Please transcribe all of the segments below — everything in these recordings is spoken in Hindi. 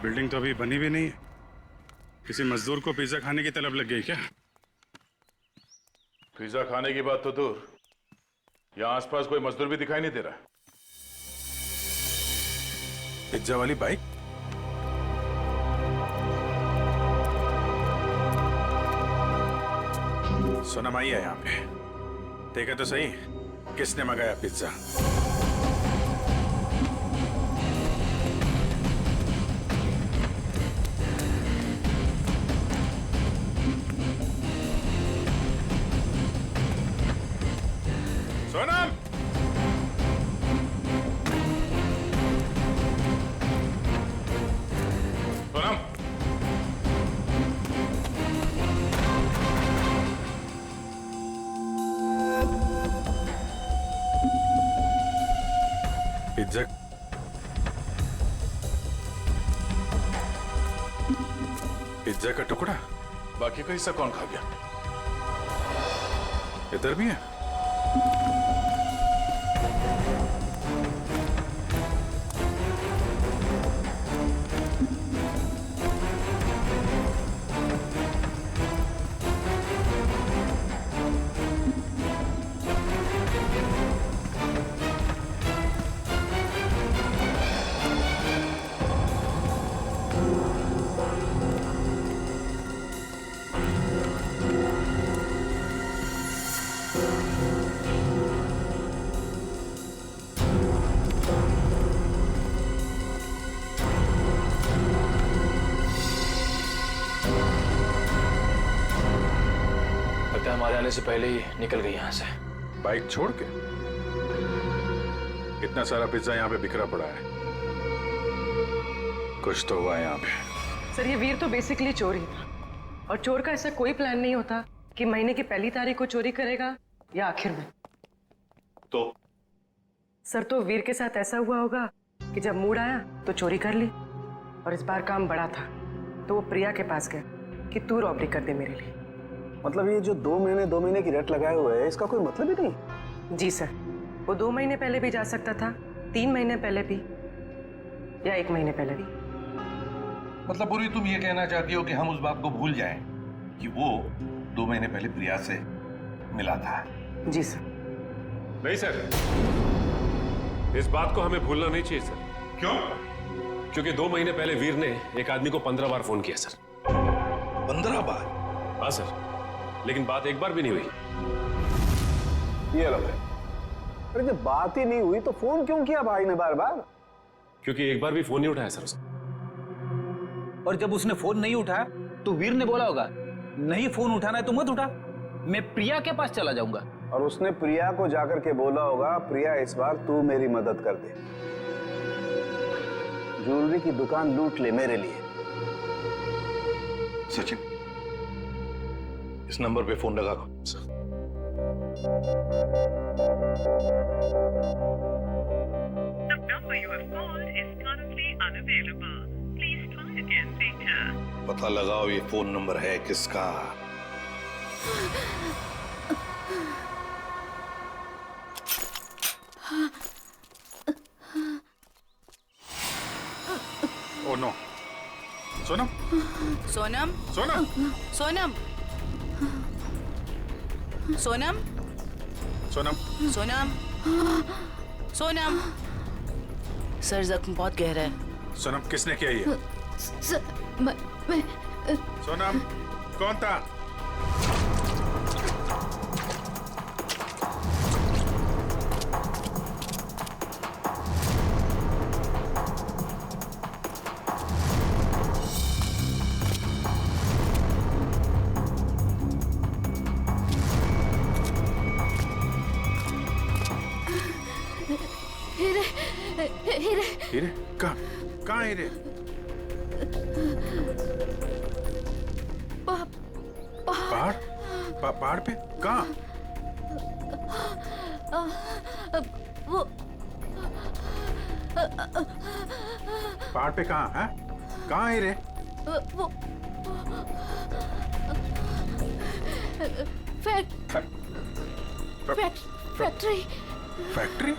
बिल्डिंग तो अभी बनी भी नहीं है। किसी मजदूर को पिज्जा खाने की तलब लग गई क्या? पिज्जा खाने की बात तो दूर, यहाँ आसपास कोई मजदूर भी दिखाई नहीं दे रहा। पिज्जा वाली बाइक? सोनम आई है यहाँ पे। देखा तो सही किसने मंगाया pizza. Sonam! Sonam! Pizza pizza का टुकड़ा बाकी का हिस्सा कौन खा गया? इधर भी है। हमारे आने से पहले ही निकल गई यहाँ से। बाइक छोड़ के? इतना सारा पिज्जा यहाँ पे बिखरा पड़ा है, कुछ तो हुआ है यहाँ पे। सर, ये वीर तो बेसिकली चोर ही था, और चोर का ऐसा कोई प्लान नहीं होता कि महीने की पहली तारीख को चोरी करेगा या आखिर में। तो सर, तो वीर के साथ ऐसा हुआ होगा कि जब मूड आया तो चोरी कर ली, और इस बार काम बड़ा था तो वो प्रिया के पास गया कि तू रॉबरी कर दे मेरे लिए। मतलब ये जो 2 महीने की रेट लगाए हुए है, इसका कोई मतलब ही नहीं? जी सर, वो 2 महीने पहले भी जा सकता था, 3 महीने पहले भी, या 1 महीने पहले भी। मतलब पूरी तुम ये कहना चाहती हो कि हम उस बात को भूल जाएं कि वो 2 महीने पहले प्रिया से मिला था? जी सर। नहीं सर, इस बात को हमें भूलना नहीं चाहिए सर। क्यों? क्योंकि 2 महीने पहले वीर ने एक आदमी को 15 बार फोन किया सर। 15 बार? हाँ सर, लेकिन बात एक बार भी नहीं हुई। ये अलग है। अरे जब बात ही नहीं हुई तो फोन क्यों किया भाई ने बार बार? क्योंकि एक बार भी फोन नहीं उठाया सर उसने। और जब उसने फोन नहीं उठाया तो वीर ने बोला होगा, नहीं फोन उठाना है तो मत उठा, मैं प्रिया के पास चला जाऊंगा। और उसने प्रिया को जाकर के बोला होगा, प्रिया इस बार तू मेरी मदद कर दे, ज्वेलरी की दुकान लूट ले मेरे लिए। सचिन, इस नंबर पे फोन लगा दो। The number you have called is currently unavailable. Please try again later. पता लगाओ ये फोन नंबर है किसका। Oh no. Sonam! Sonam? Sonam! Sonam? Sonam? Sonam! Sonam? Sonam? Sir, जख्म बहुत गहरा है। सोनम, किसने किया ये? मैं सोनम, कौन था? हीरे? कहाँ हीरे? पहाड़? पहाड़ पे? कहाँ? वो पहाड़ पे कहाँ है? कहाँ हीरे? वो फैक्ट्री। फैक्ट्री?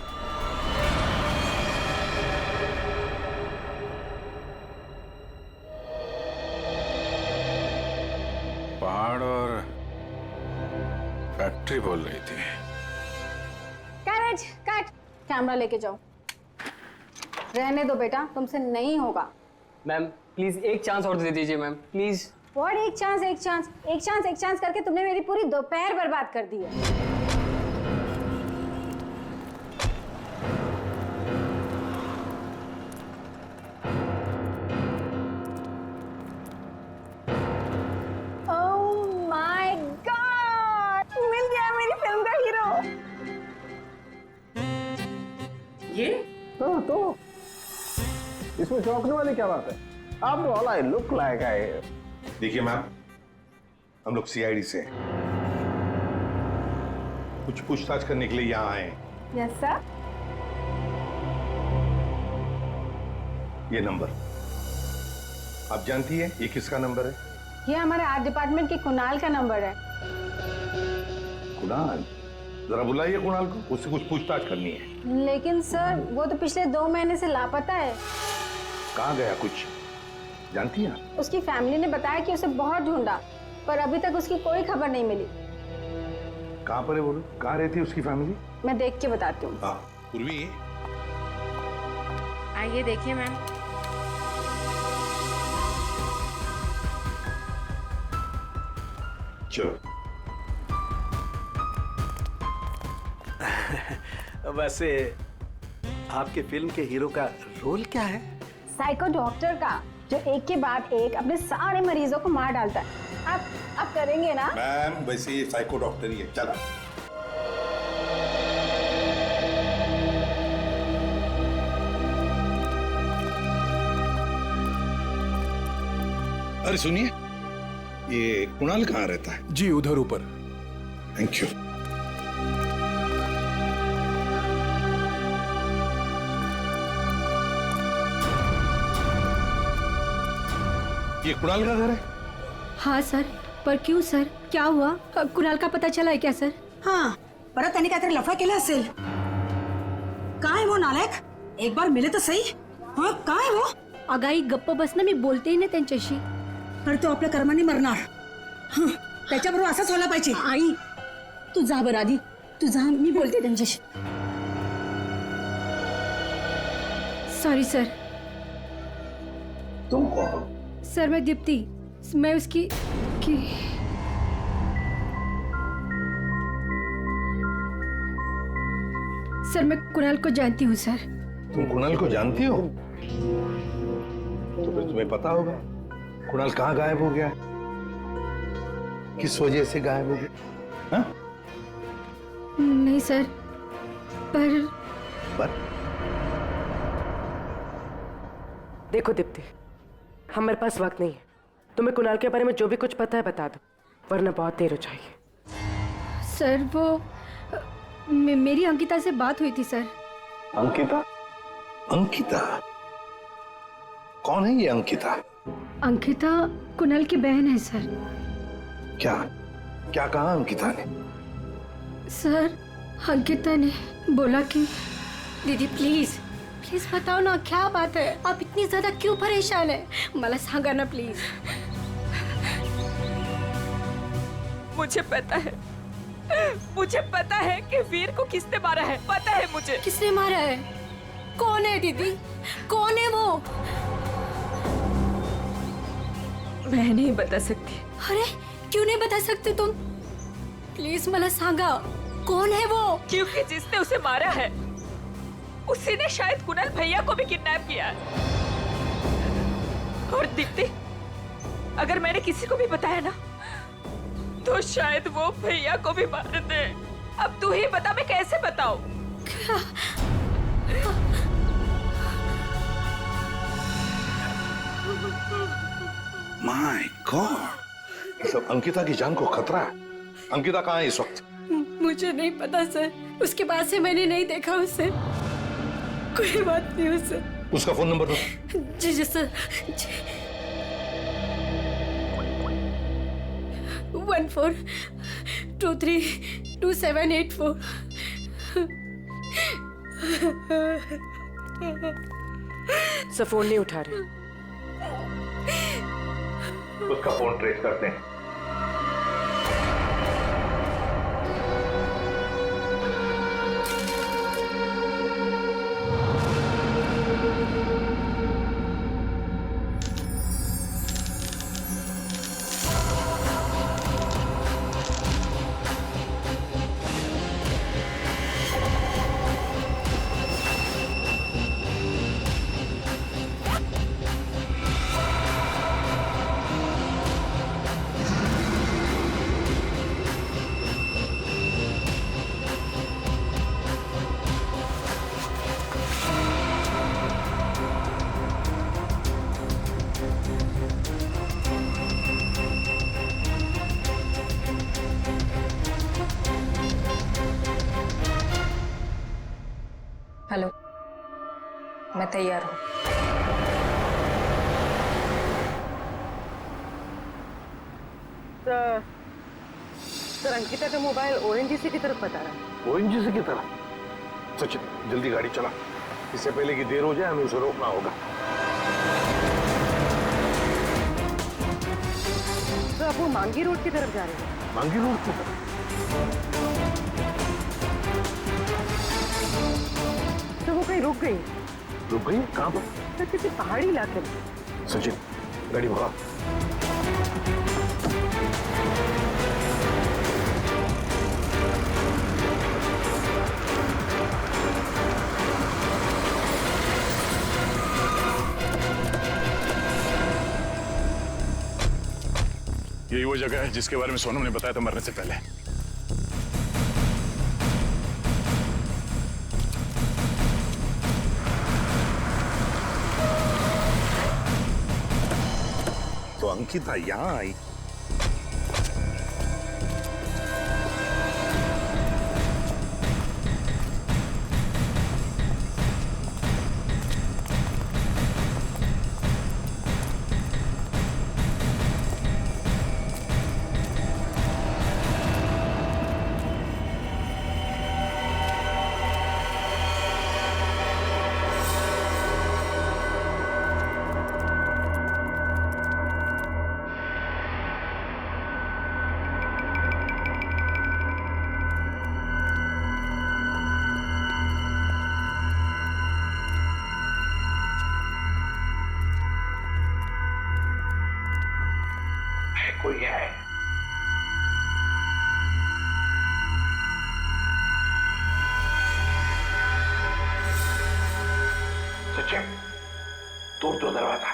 सही बोल रही थी। कैरेज कट, कैमरा लेके जाओ। रहने दो बेटा, तुमसे नहीं होगा। मैम प्लीज एक चांस और दे दीजिए मैम, प्लीज। व्हाट एक चांस एक चांस एक चांस एक चांस करके तुमने मेरी पूरी दोपहर बर्बाद कर दी है। ओह माय गॉड, मिल गया मेरी फिल्म का हीरो। ये तो इसमें चौंकने वाली क्या बात है? आप all I look like I. देखिए मैम, हम लोग सीआईडी से हैं। कुछ पूछताछ करने के लिए यहाँ आए हैं। Yes sir. ये नंबर आप जानती है ये किसका नंबर है? ये हमारे आर्ट डिपार्टमेंट के कुणाल का नंबर है। कुणाल? जरा बुलाइए कुणाल को, उससे कुछ पूछताछ करनी है। लेकिन सर वो तो पिछले 2 महीने से लापता है। कहाँ गया कुछ जानती हैं? उसकी फैमिली ने बताया कि उसे बहुत ढूंढा, पर अभी तक उसकी कोई खबर नहीं मिली। कहाँ पर है बोलो? कहाँ रहती है उसकी फैमिली? मैं देख के बताती हूँ। हाँ पूर्वी। आइए देखिए मैम। चलो। वैसे आपके फिल्म के हीरो का रोल क्या है? साइको डॉक्टर का, जो एक के बाद एक अपने सारे मरीजों को मार डालता है। आप करेंगे ना? मैम वैसे ये साइको डॉक्टर ही है। चला। अरे सुनिए, ये कुणाल कहाँ रहता है? जी उधर ऊपर। Thank you. ये कुणाल का घर है? हाँ सर, पर क्यों सर, क्या हुआ? कुणाल का पता चला है क्या सर? हाँ, परत त्यांनी काहीतरी लफडा केला असेल। काय वो नालायक, एक बार मिले तर सही। हाँ काय वो? अगाई गप्प बस ना, मी बोलते ही नाही त्यांच्याशी। तर तो आपल्या कर्मांनी मरणार। त्याच्याबरोबर असंच व्हायला पाहिजे। आई तू जा बरं आधी, तू जा, मी बोलते त्यांच्याशी। Sorry sir. तुम कौन? सर मैं दीप्ति, मैं उसकी सर मैं कुणाल को जानती हूँ सर। तुम कुणाल को जानती हो? तो फिर तुम्हें पता होगा कुणाल कहाँ गायब हो गया, किस वजह से गायब हो गया? हाँ? नहीं सर, पर देखो दीप्ति, हमारे पास वक्त नहीं है। तुम्हें कुणाल के बारे में जो भी कुछ पता है बता दो, वरना बहुत देर हो जाएगी। सर वो मेरी अंकिता से बात हुई थी सर। अंकिता? अंकिता कौन है ये अंकिता? अंकिता कुणाल की बहन है सर। क्या क्या कहा अंकिता ने? सर अंकिता ने बोला कि दीदी प्लीज प्लीज बताओ ना, क्या बात है? आप इतनी ज्यादा क्यों परेशान है? मला सांगा ना प्लीज। मुझे पता है कि वीर को किसने मारा है। पता है मुझे किसने मारा है। कौन है दीदी, कौन है वो? मैं नहीं बता सकती। अरे क्यों नहीं बता सकते तुम? प्लीज मला सांगा, कौन है वो? क्योंकि जिसने उसे मारा है उसी ने शायद कुणाल भैया को भी किडनैप किया है। और दीप्ति, अगर मैंने किसी को भी बताया ना तो शायद वो भैया को भी मार दे। अब तू ही बता, मैं कैसे बताऊं? माय गॉड, सब अंकिता की जान को खतरा है। अंकिता कहाँ है इस वक्त? मुझे नहीं पता सर, उसके बाद से मैंने नहीं देखा उसे। कोई बात नहीं उसे। उसका फोन नंबर दो। जी जी सर। 14232784। सर फोन नहीं उठा रहे। उसका फोन ट्रेस करते हैं। हेलो, मैं तैयार हूँ। सर अंकिता का मोबाइल ओएनजीसी की तरफ बता रहा है। ओएनजीसी की तरफ? सचिन जल्दी गाड़ी चला, इससे पहले कि देर हो जाए हमें उसे रोकना होगा। तो अब वो मांगी रोड की तरफ जा रहे हैं। मांगी रोड की तरफ? तो वो कहीं रुक गई? रुक गई? कहाँ पर? तो किसी पहाड़ी इलाके में। सचिन गाड़ी भगा। यही वो जगह है जिसके बारे में सोनम ने बताया था मरने से पहले। तो अंकिता यहाँ आई। कोई है? सचिन तोड़ दो दरवाजा।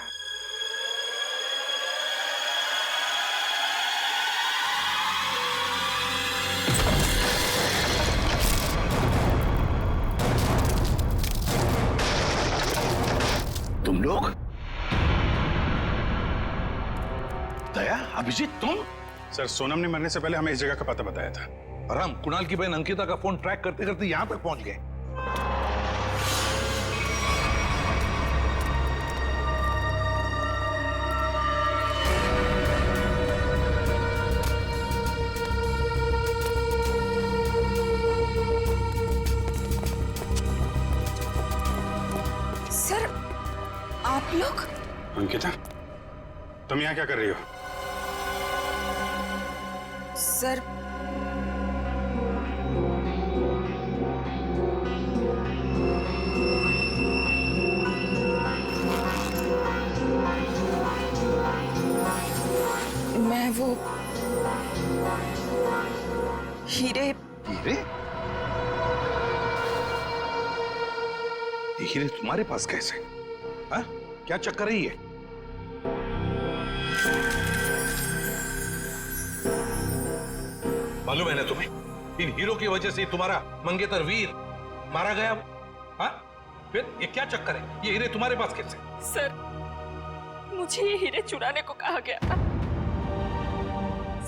तुम लोग? दया, अभिजीत तुम? सर सोनम ने मरने से पहले हमें इस जगह का पता बताया था और हम कुणाल की बहन अंकिता का फोन ट्रैक करते करते यहां तक पहुंच गए। सर आप लोग? अंकिता तुम यहाँ क्या कर रही हो? सर मैं वो हीरे। हीरे? ये हीरे तुम्हारे पास कैसे? हाँ? क्या चक्कर है ये? मालूम है ना तुम्हें, इन हीरो की वजह से तुम्हारा मंगेतर वीर मारा गया। हाँ? फिर ये क्या चक्कर है? ये हीरे तुम्हारे पास कैसे? सर मुझे ये हीरे चुराने को कहा गया था।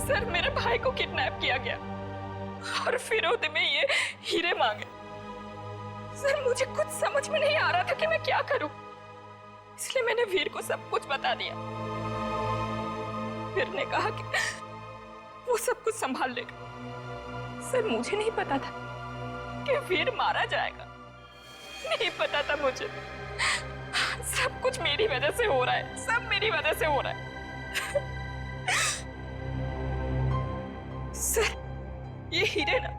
सर मेरे भाई को किडनैप किया गया और फिरौती में ये हीरे मांगे। सर मुझे कुछ समझ में नहीं आ रहा था कि मैं क्या करूं, इसलिए मैंने वीर को सब कुछ बता दिया। वीर ने कहा कि वो सब कुछ संभाल लेगा। सर मुझे नहीं पता था कि वीर मारा जाएगा, नहीं पता था मुझे। सब कुछ मेरी वजह से हो रहा है, सब मेरी वजह से हो रहा है। सर ये हीरे ना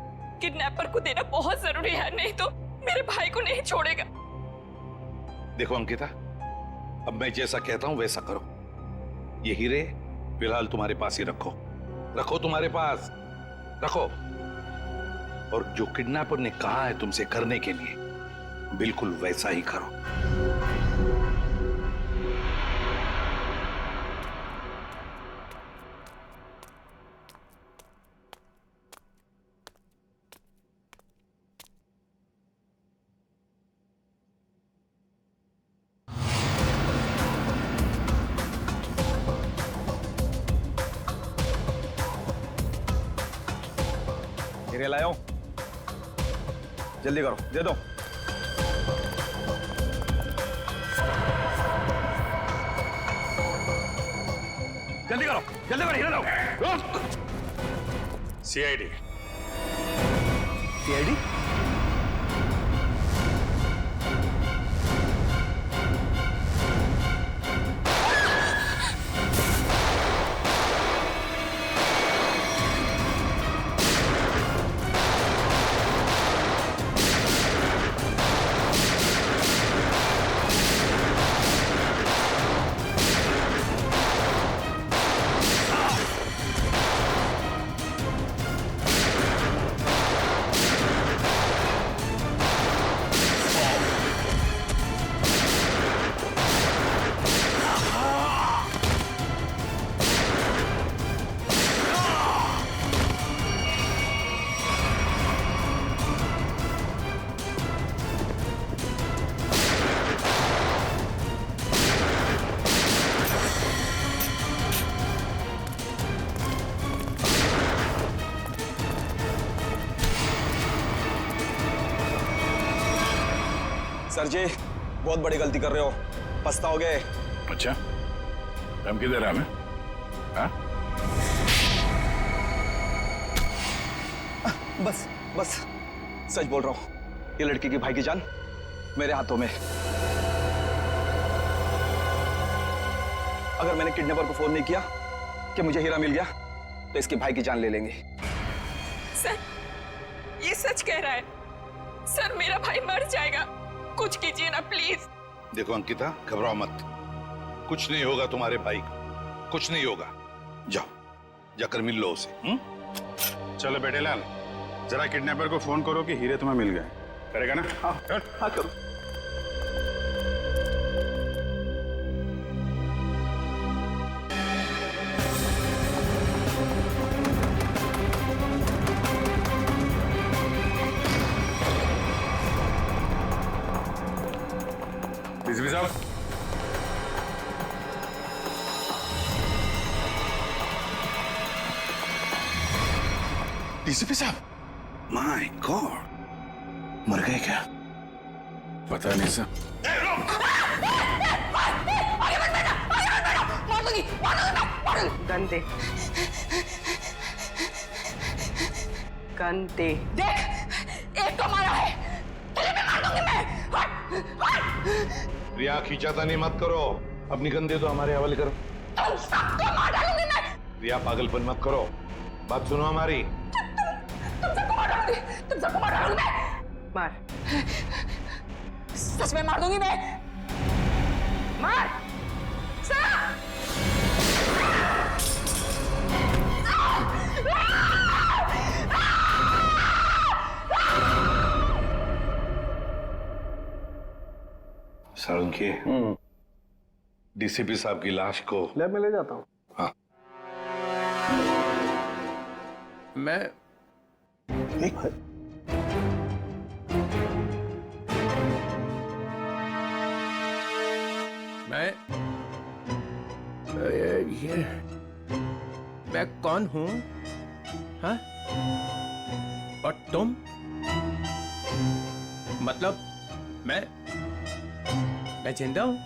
किडनैपर को देना बहुत जरूरी है, नहीं तो मेरे भाई को नहीं छोड़ेगा। देखो अंकिता, अब मैं जैसा कहता हूं वैसा करो। ये हीरे फिलहाल तुम्हारे पास ही रखो, रखो तुम्हारे पास रखो। और जो किडनैपर ने कहा है तुमसे करने के लिए, बिल्कुल वैसा ही करो। हीरे लाओ, जल्दी करो, दे दो। जल्दी कर, हीरा लाओ। सीआईडी। सीआईडी? सर जी बहुत बड़ी गलती कर रहे हो, पछताओगे। अच्छा, धमकी दे रहा है हमें? हाँ? बस बस सच बोल रहा हूं, ये लड़की की भाई की जान मेरे हाथों में। अगर मैंने किडनैपर को फोन नहीं किया कि मुझे हीरा मिल गया तो इसके भाई की जान ले लेंगे। सर ये सच कह रहा है। सर मेरा भाई मर जाएगा, कुछ कीजिए ना प्लीज। देखो अंकिता, घबराओ मत, कुछ नहीं होगा तुम्हारे भाई को, कुछ नहीं होगा। जाओ, जाकर मिल लो उसे। चलो बेटे लाल, जरा किडनैपर को फोन करो कि हीरे तुम्हें मिल गए। करेगा ना? हाँ हाँ करो। डीसीपी साहब, डीसीपी साहब, माय गॉड, मर गए क्या? पता नहीं सर। गन दे, गन दे। देख एक तो मारा है, तुझे भी मार दूंगी मैं। रिया खींचातानी मत करो, अपनी गन दे दो, हमारे हवाले करो। तुम सबको मार डालूंगी मैं। रिया पागलपन मत करो, बात सुनो हमारी। तुम सबको मार डालूंगी, तुम सबको मार डालूंगी मैं। मार, सच में मार दूंगी मैं। मार सर। सालुंकी, डीसीपी साहब की लाश को लैब में ले जाता हूँ। हाँ, मैं ये मैं कौन हूँ? हाँ? और तुम? मतलब मैं जिंदा हूँ?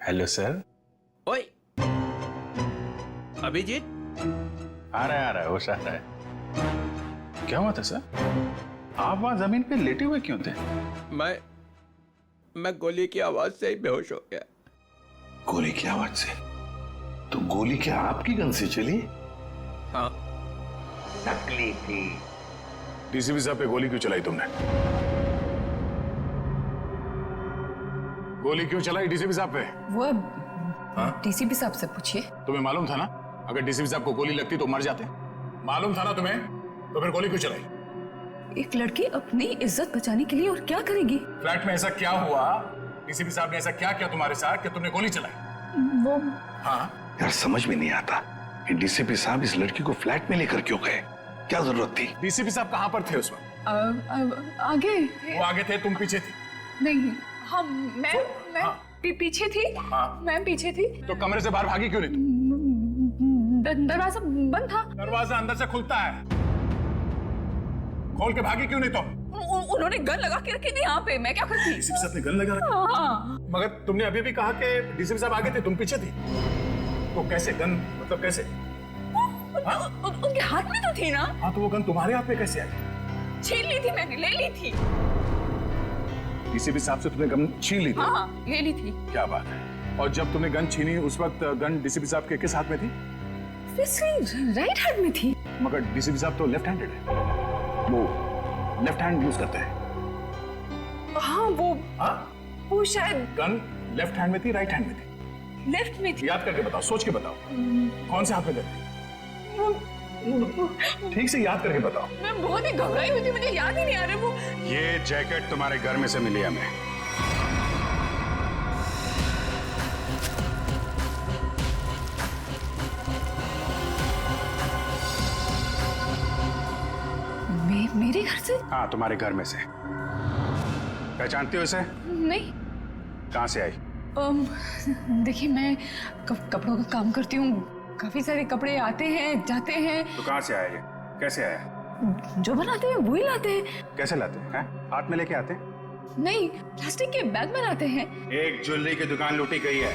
Hello sir. ओए अभिजीत, आ रहा है, होश आ रहा है। क्या हुआ था सर? आप वहां जमीन पे लेटे हुए क्यों थे? मैं गोली की आवाज से ही बेहोश हो गया। गोली की आवाज से? तो गोली क्या आपकी गन से चली? हाँ। नकली थी। डीसीपी साहब पे गोली क्यों चलाई तुमने? गोली क्यों चलाई डीसीपी साहब पे? वो अब डीसीपी साहब से पूछिए। तुम्हें मालूम था ना, अगर डीसीपी साहब को गोली लगती तो मर जाते। मालूम था ना तुम्हें, तो फिर गोली क्यों चलाई? एक लड़की अपनी इज्जत बचाने के लिए और क्या करेगी? फ्लैट में ऐसा क्या हुआ? डीसीपी साहब ने ऐसा क्या किया तुम्हारे साथ कि तुमने गोली चलाई? वो हाँ यार, समझ में नहीं आता कि डीसीपी साहब इस लड़की को फ्लैट में लेकर क्यों गए? क्या जरूरत थी? डीसीपी साहब कहाँ पर थे उस वक्त? आगे वो आगे थे, तुम पीछे थी? नहीं, हम मैं पीछे थी। मैं पीछे थी। तो कमरे से बाहर भागी क्यों नहीं तुम? दरवाजा बंद था। दरवाजा अंदर से खुलता है। खोल के भागी क्यों नहीं तुम? उन्होंने गन लगा के रखी थी यहाँ पे, मैं क्या करती? डीसीपी साहब ने गन लगा रखी? हाँ। मगर तुमने अभी भी कहा कि डीसीपी साहब आगे थे, तुम पीछे थी। तो कैसे गन, मतलब कैसे? उनके हाथ में तो थी ना। हाँ, तो वो गन तुम्हारे हाथ में कैसे आई? छीन ली थी मैंने, ले ली थी। डीसीपी साहब से तुमने गन छीन ली थी? हाँ, ले ली थी। क्या बात है। और जब तुमने गन छीनी उस वक्त गन डीसीपी साहब के किस हाथ में थी? राइट हैंड में थी। मगर डीसीपी साहब तो लेफ्ट हैंडेड है, वो लेफ्ट हैंड यूज करते हैं। हाँ, वो शायद गन लेफ्ट हैंड में थी, राइट हैंड में थी? लेफ्ट में थी। याद करके बताओ, सोच के बताओ, कौन से हाथ में गन थी? ठीक से याद करके बताओ। मैं बहुत ही घबराई हुई थी, मुझे याद ही नहीं आ रहा वो। ये जैकेट तुम्हारे घर में से मिली हमें। मेरे घर से? हाँ, तुम्हारे घर में से। पहचानती हो इसे? नहीं। कहाँ से आई? देखिए, मैं कपड़ों का काम करती हूँ, काफी सारे कपड़े आते हैं जाते हैं। तो कहाँ से आया ये? कैसे आया? जो बनाते हैं वही लाते हैं। कैसे लाते हैं? हाथ में लेके आते हैं? नहीं, प्लास्टिक के बैग में लाते हैं। एक ज्वेलरी की दुकान लूटी गई है,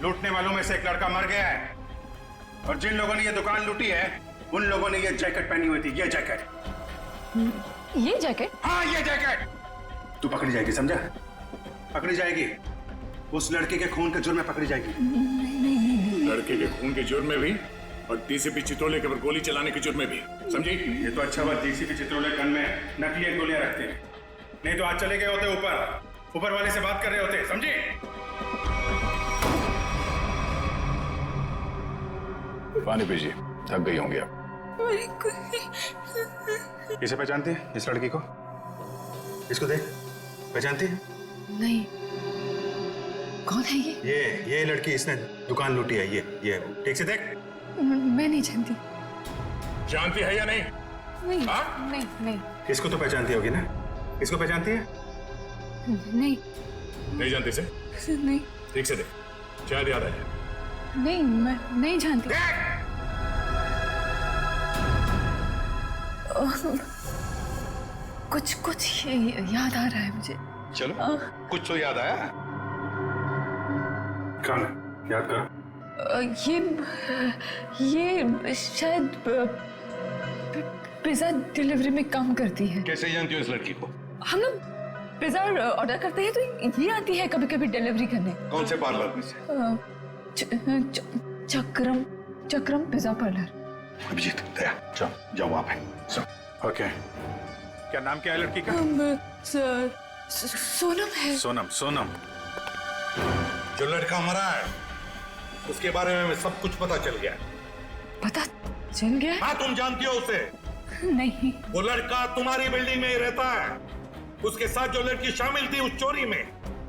लूटने वालों में से एक लड़का मर गया है, और जिन लोगों ने ये दुकान लूटी है उन लोगों ने ये जैकेट पहनी हुई थी। ये जैकेट। ये जैकेट? हाँ, ये जैकेट। तू पकड़ी जाएगी, समझा? पकड़ी जाएगी, उस लड़के के खून के जुर्म में पकड़ी जाएगी। लड़के के खून के जुर्म में भी, और डीसीपी चित्रोले के ऊपर गोली चलाने के जुर्म में भी, समझी? ये तो अच्छा बात, डीसीपी चित्रोले गन में नकली गोलियां रखते हैं, नहीं तो आज चले गए होते ऊपर वाले से बात कर रहे होते, समझी? पानी पीजिए, थक गई होंगी आप। इसे पहचानती है, इस लड़की को? इसको देख, पहचानती है? नहीं। कौन है ये लड़की, इसने दुकान लूटी है। ये ठीक से देख। मैं नहीं जानती। जानती है या नहीं? नहीं। नहीं। इसको तो पहचानती होगी ना? इसको पहचानती है? नहीं जानती से? नहीं। ठीक से देख, शायद याद आए। नहीं, मैं नहीं जानती। कुछ याद आ रहा है मुझे। चलो, कुछ तो याद आया। कौन? याद करो। ये शायद पिज्जा डिलीवरी में काम करती है। कैसे जानती हो इस लड़की को? हम लोग पिज्जा ऑर्डर करते हैं तो ये आती है कभी कभी डिलीवरी करने। कौन से पार्लर में से? चक्रम पिज्जा पार्लर। अभिजीत, दया, जाओ वहां पे। ओके, क्या नाम क्या है लड़की का? सोनम है। सोनम। जो लड़का मरा है उसके बारे में सब कुछ पता चल गया। पता चल गया? हाँ, तुम जानती हो उसे? नहीं। वो लड़का तुम्हारी बिल्डिंग में ही रहता है। उसके साथ जो लड़की शामिल थी उस चोरी में,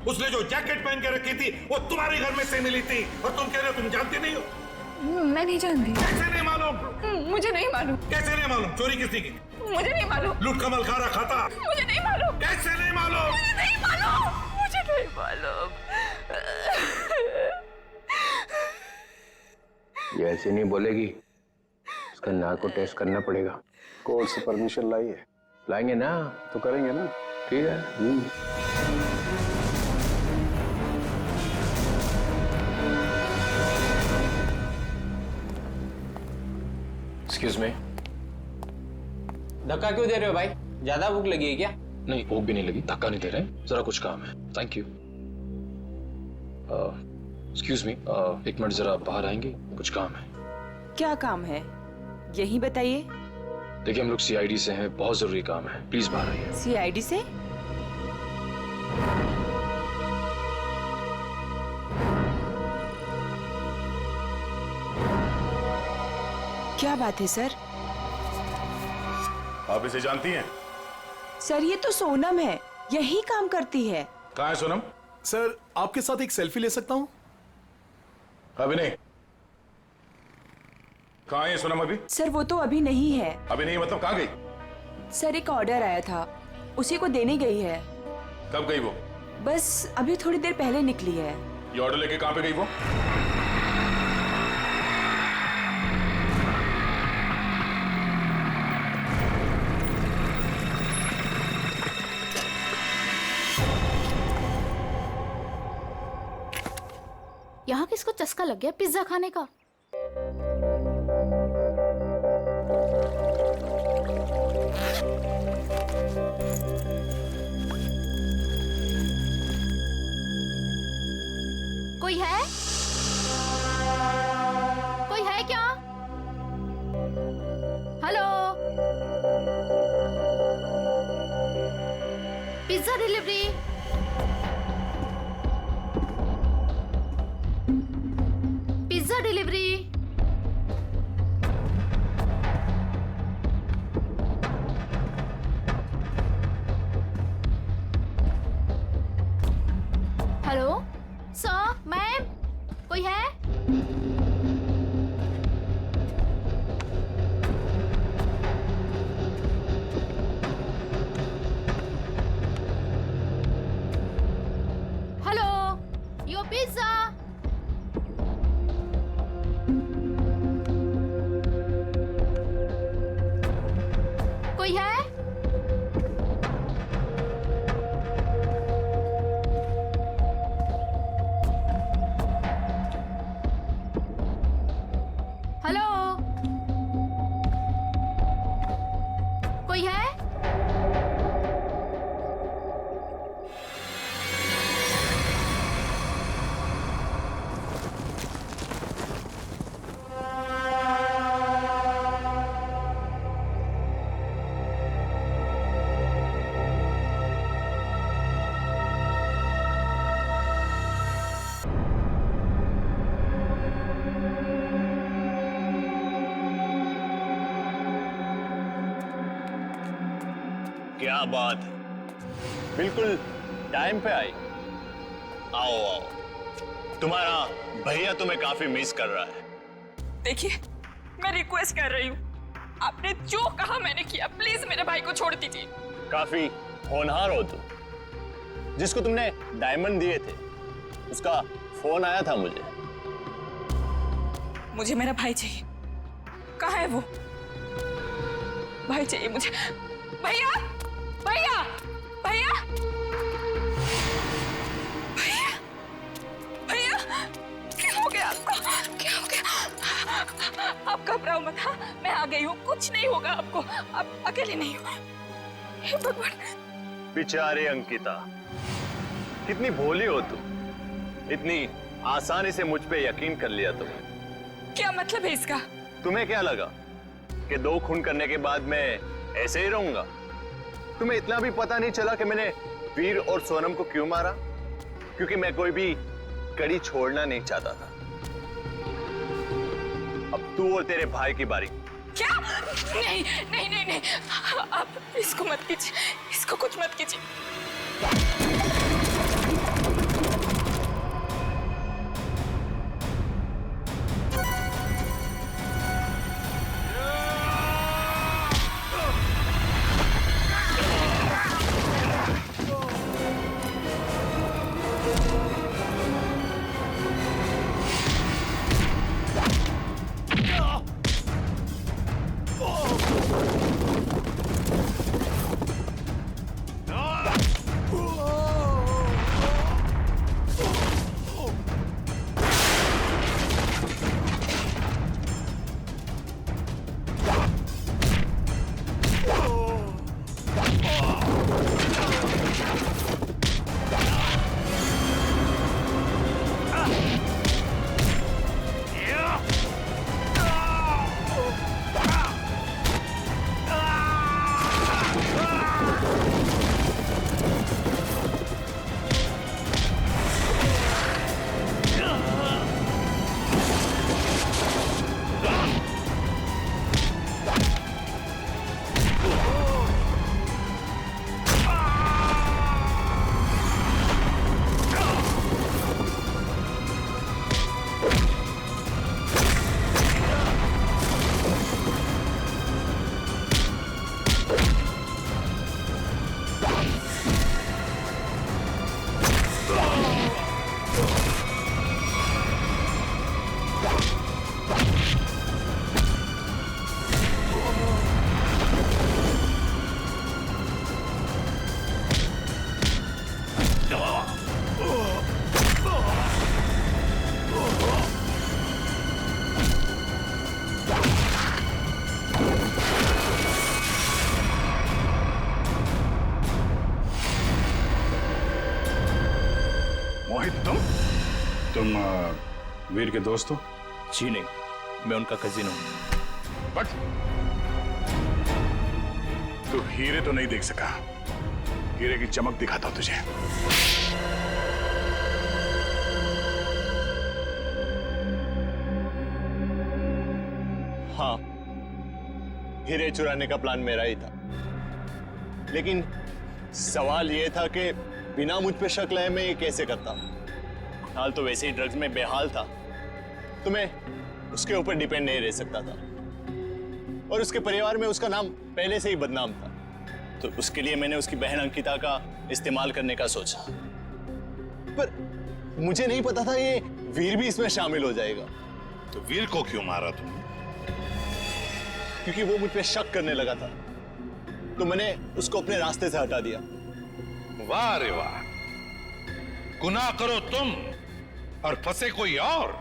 उसने जो जैकेट पहन के रखी थी वो तुम्हारे घर में से मिली थी, और तुम कह रहे हो तुम जानती नहीं हो? मैं नहीं जानती। कैसे नहीं मालूम? मुझे नहीं मालूम। कैसे नहीं मालूम? चोरी किसने की? मुझे नहीं मालूम। लूट कमल खा रखा था? मुझे नहीं मालूम। कैसे नहीं मालूम? मुझे नहीं मालूम। ये ऐसे नहीं बोलेगी, उसका नार्को टेस्ट करना पड़ेगा। कोर्ट से परमिशन लाइए। लाएंगे ना तो करेंगे ना। ठीक है। Excuse me. धक्का क्यों दे रहे हो भाई? ज्यादा भूख लगी है क्या? नहीं, भूख भी नहीं लगी, धक्का नहीं दे रहे, जरा कुछ काम है। Thank you. एक्सक्यूज मी, एक मिनट जरा बाहर आएंगे, कुछ काम है। क्या काम है, यही बताइए। देखिए, हम लोग सीआईडी से हैं, बहुत जरूरी काम है, प्लीज बाहर आइए। सीआईडी से? क्या बात है सर? आप इसे जानती हैं? सर, ये तो सोनम है, यही काम करती है। कहाँ है सोनम? सर, आपके साथ एक सेल्फी ले सकता हूँ? अभी नहीं। कहाँ है सोनम अभी? सर, वो तो अभी नहीं है। अभी नहीं मतलब कहाँ गई? सर, एक ऑर्डर आया था, उसी को देने गई है। कब गई वो? बस अभी थोड़ी देर पहले निकली है। ये ऑर्डर लेके कहाँ पे गई वो? इसको चस्का लग गया पिज्जा खाने का। कोई है? कोई है क्या? Hello, pizza delivery. Pizza delivery. Hello sir, ma'am, कोई है? हेलो, यो पिज्जा। कोई है? हेलो, कोई है? क्या बात है, बिल्कुल टाइम पे आई। आओ आओ, तुम्हारा भैया तुम्हें काफी मिस कर रहा है। देखिए, मैं रिक्वेस्ट कर रही हूँ, आपने जो कहा मैंने किया, प्लीज मेरे भाई को छोड़ दीजिए। काफी होनहार हो तुम। जिसको तुमने डायमंड दिए थे उसका फोन आया था मुझे। मुझे मेरा भाई चाहिए। कहाँ है वो? भाई चाहिए मुझे। भैया, भैया, भैया, भैया, भैया, क्या हो गया आपको? क्या हो गया? आप घबराओ मत। हाँ, मैं आ गई हूँ, कुछ नहीं होगा आपको। आप अकेले नहीं हो। हे भगवान। बेचारे अंकिता, कितनी भोली हो तुम, इतनी आसानी से मुझ पे यकीन कर लिया तुमने। क्या मतलब है इसका? तुम्हें क्या लगा कि 2 खून करने के बाद मैं ऐसे ही रहूंगा? तुम्हें इतना भी पता नहीं चला कि मैंने वीर और सोनम को क्यों मारा? क्योंकि मैं कोई भी कड़ी छोड़ना नहीं चाहता था। अब तू और तेरे भाई की बारी। क्या? नहीं नहीं नहीं नहीं, आप इसको मत कीजिए, इसको कुछ मत कीजिए। मोहित तुम वीर के दोस्त हो? जी नहीं, मैं उनका कजिन हूं। बट तू हीरे तो नहीं देख सका। हीरे की चमक दिखाता हूं तुझे। हाँ, हीरे चुराने का प्लान मेरा ही था, लेकिन सवाल यह था कि बिना मुझ पे शक लाए मैं ये कैसे करता। हाल तो वैसे ही ड्रग्स में बेहाल था, तो मैं उसके ऊपर डिपेंड नहीं रह सकता था, और उसके परिवार में उसका नाम पहले से ही बदनाम था, तो उसके लिए मैंने उसकी बहन अंकिता का इस्तेमाल करने का सोचा। पर मुझे नहीं पता था ये वीर भी इसमें शामिल हो जाएगा। तो वीर को क्यों मारा तुमने? क्योंकि वो मुझ पे शक करने लगा था, तो मैंने उसको अपने रास्ते से हटा दिया। वाह रे वाह, गुनाह करो तुम और फंसे कोई और,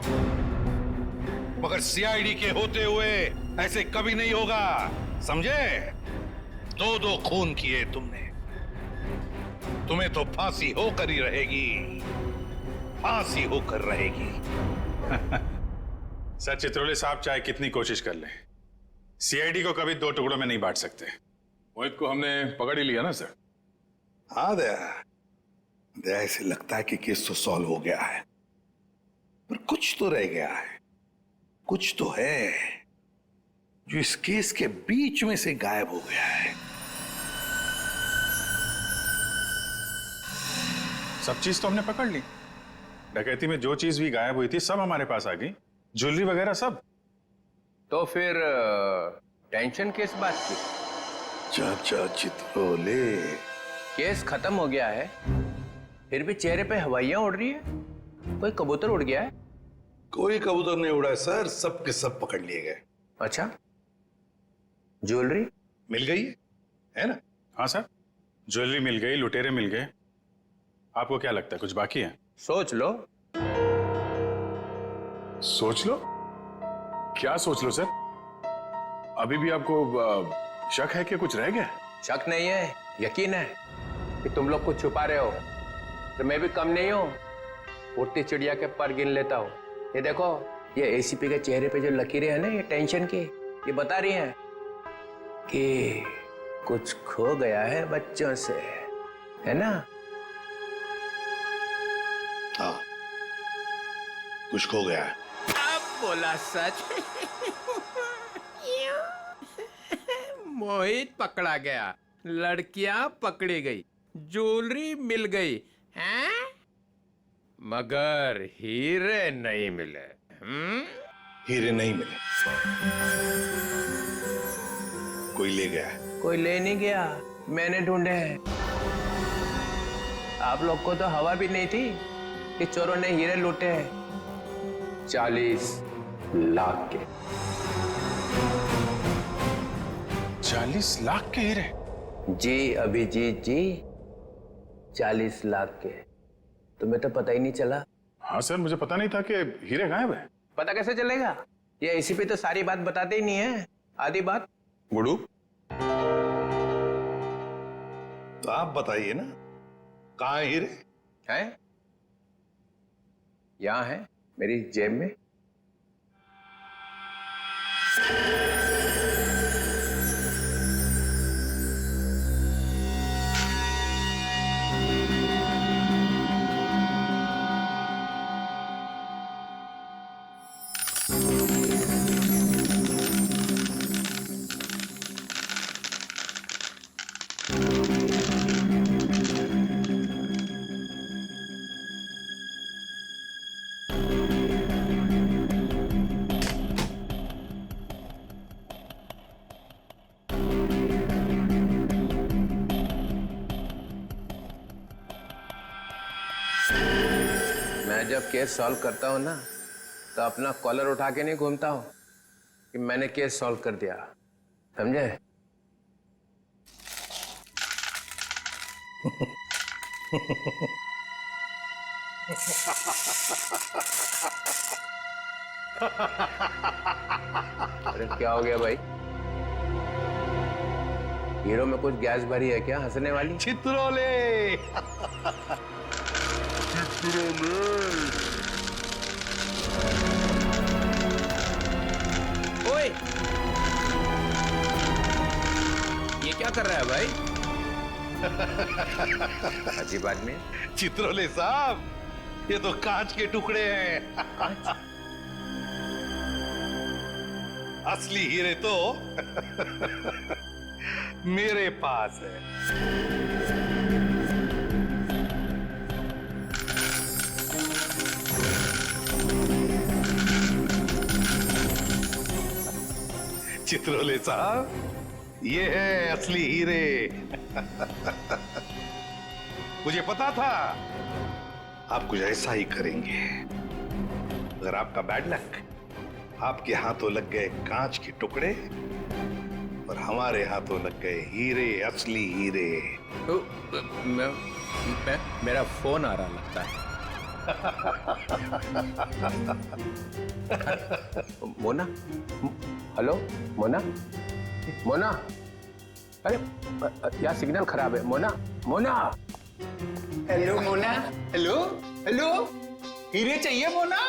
मगर सीआईडी के होते हुए ऐसे कभी नहीं होगा, समझे? 2-2 खून किए तुमने, तुम्हें तो फांसी होकर ही रहेगी, फांसी होकर रहेगी। सर चित्रोले साहब चाहे कितनी कोशिश कर ले, सीआईडी को कभी 2 टुकड़ों में नहीं बांट सकते। मोहित को हमने पकड़ ही लिया ना सर। हाँ दया, ऐसे लगता है कि केस तो सॉल्व हो गया है, पर कुछ तो रह गया है, कुछ तो है जो इस केस के बीच में से गायब हो गया है। सब चीज तो हमने पकड़ ली। डकैती में जो चीज भी गायब हुई थी सब हमारे पास आ गई, ज्वेलरी वगैरह सब। तो फिर टेंशन किस बात की? चाचा चित्रोले, केस खत्म हो गया है, फिर भी चेहरे पे हवाइयां उड़ रही है। कोई कबूतर उड़ गया है? कोई कबूतर नहीं उड़ा है सर, सब के सब पकड़ लिए गए। अच्छा, ज्वेलरी मिल गई है ना? हाँ सर, ज्वेलरी मिल गई, लुटेरे मिल गए। आपको क्या लगता है कुछ बाकी है? सोच लो। सोच लो? क्या सोच लो सर? अभी भी आपको शक है कि कुछ रह गया? शक नहीं है, यकीन है कि तुम लोग कुछ छुपा रहे हो। तो मैं भी कम नहीं हूं, उड़ती चिड़िया के पर गिन लेता हूं। ये देखो, ये एसीपी के चेहरे पे जो लकीरें हैं ना, ये टेंशन की, ये बता रही हैं कि कुछ खो गया है बच्चों से, है ना? हाँ, कुछ खो गया है। अब बोला सच। मोहित पकड़ा गया, लड़कियां पकड़ी गई, ज्वेलरी मिल गई, हैं? मगर हीरे नहीं मिले। हीरे नहीं मिले, कोई ले गया है। कोई ले नहीं गया, मैंने ढूंढे हैं। आप लोग को तो हवा भी नहीं थी कि चोरों ने हीरे लूटे हैं 40 लाख के। 40 लाख के हीरे? जी अभिजीत जी, 40 लाख के। तुम्हें तो पता ही नहीं चला? हाँ सर, मुझे पता नहीं था कि हीरे गायब है। पता कैसे चलेगा? ये एसीपी तो सारी बात बताते ही नहीं है, आधी बात। गुडू, तो आप बताइए ना, कहाँ है हीरे? हैं? यहां है, मेरी जेब में। मैं जब केस सॉल्व करता हूं ना, तो अपना कॉलर उठा के नहीं घूमता हूं कि मैंने केस सॉल्व कर दिया, समझे? अरे क्या हो गया भाई? हीरो में कुछ गैस भरी है क्या हंसने वाली? चित्रोले। ओए, ये क्या कर रहा है भाई? अजीब आदमी। चित्रोले साहब, ये तो कांच के टुकड़े हैं। असली हीरे तो मेरे पास है। चित्रोले साहब, ये है असली हीरे। मुझे पता था आप कुछ ऐसा ही करेंगे। अगर आपका बैड लक, आपके हाथों लग गए कांच के टुकड़े और हमारे हाथों लग गए हीरे, असली हीरे। मेरा फोन आ रहा लगता है। मोना, हेलो मोना, मोना, अरे यार सिग्नल खराब है। Mona, Mona. Hello Mona, hello hello, हीरे चाहिए मोना?